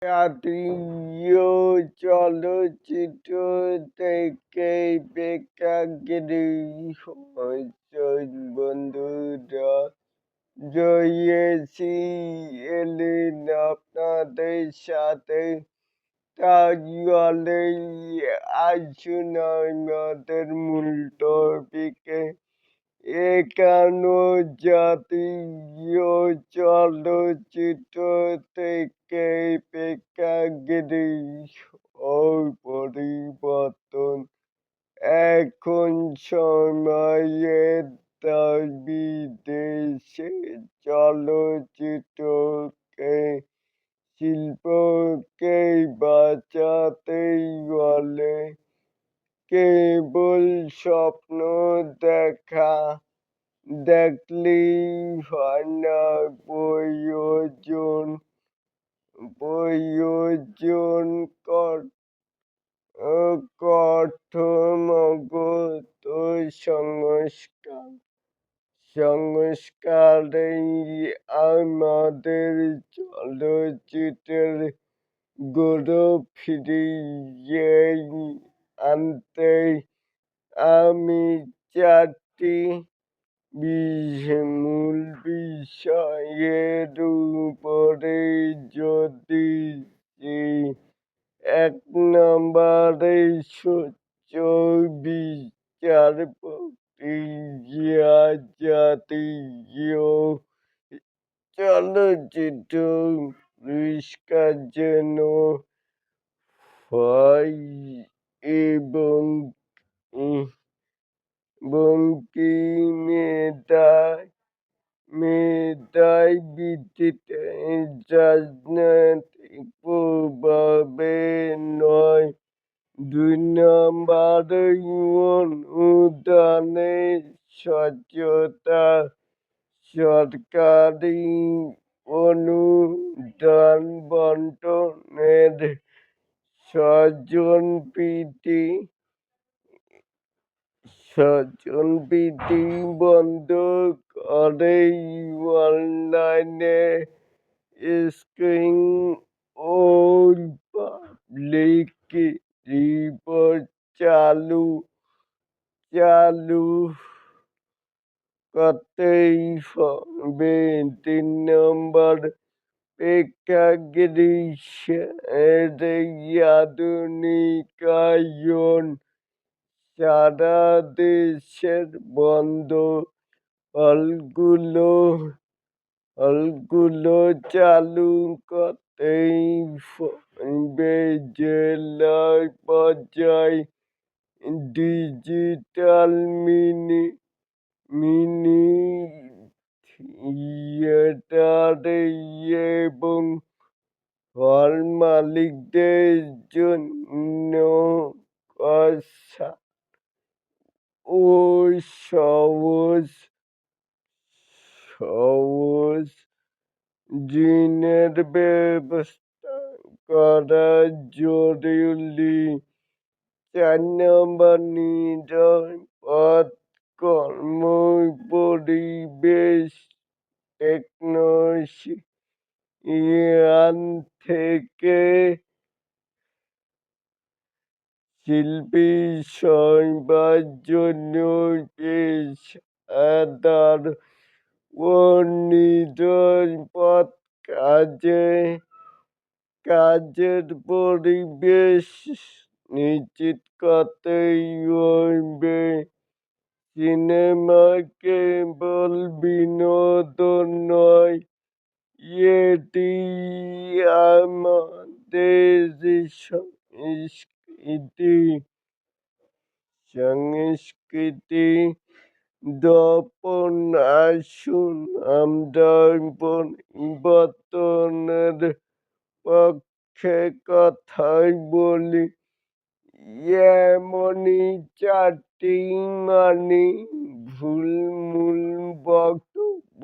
জাতীয় চলচ্চিত্র থেকে প্রেক্ষাগৃহে বন্ধুরা রয়েছি এলেন আপনাদের সাথে। তাহলে আসুন আমাদের মূল টপিকে। একানো জাতীয় চলচ্চিত্র থেকে প্রেক্ষাগৃহ পরিবর্তন এখন সময়ের দাবি দেশে চলচ্চিত্রকে শিল্পকে বাঁচাতেই হলে কেবল স্বপ্ন দেখা দেখলেই হয় না, প্রয়োজন কাঠামোগত সংস্কার। সংস্কারেই আমাদের চলচ্চিত্রের গৌরব ফিরিয়ে আনতে আমি চারটি মূল বিষয়ের উপরে জোর দিচ্ছি। ১ নম্বরে স্বচ্ছ বিচার প্রক্রিয়া। জাতীয় চলচ্চিত্র পুরস্কার যেন হয় এবং কি মেধার ভিত্তিতে রাজনৈতিক প্রভাবে নয়। ২ নম্বরে অনুদানে স্বচ্ছতা। সরকারি অনুদান বন্টনের স্বজনপ্রীতি বন্ধ করে অনলাইনে স্ক্রিনিং ও পাবলিক রিপোর্ট চালু করতেই হবে। ৩ নম্বর, প্রেক্ষাগৃহের আধুনিকায়ন। সারা দেশের বন্ধ হলগুলো চালু করতেই হবে। জেলা পর্যায়ে ডিজিটাল মিনি থিয়েটার এবং হল মালিকদের জন্য ও সহজ ঋণের ব্যবস্থা করা জরুরি। ৪ নম্বর, নিরাপদ কর্মপরিবেশ। টেকনিশিয়ান থেকে শিল্পী সবার জন্য পেশাদার ও নিরাপদ কাজের পরিবেশ নিশ্চিত করতেই হবে। সিনেমা কেবল বিনোদন নয়, এটি আমাদের সংস্কৃতি দর্পণ। আসুন আমরা পরিবর্তনের পক্ষে কথা বলি। এমনই ৪টি মূল বক্তব্য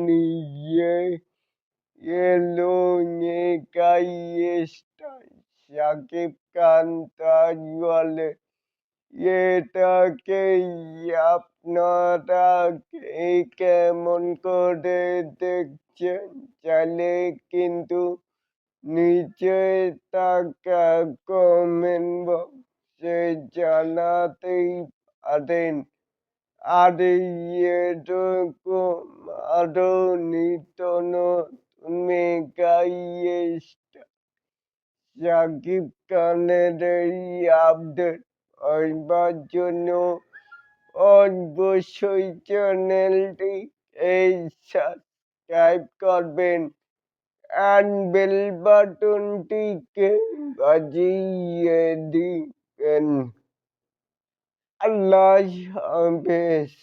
নিয়ে এলো স্টার শাকিব খান। তাহলে এটাকে আপনারা কেমন করে দেখছেন? চাইলে কিন্তু নিচে থাকা কমেন্ট বক্সে জানাতেই পারেন। আর এরকম আরো নিত্য নতুন মেগা শাকিব খানের এই আপডেট পাইবার জন্য অবশ্যই চ্যানেলটি এই সাবস্ক্রাইব করবেন and বেল বাটনটিকে বাজিয়ে দিবেন। আল্লাহ হাফেজ।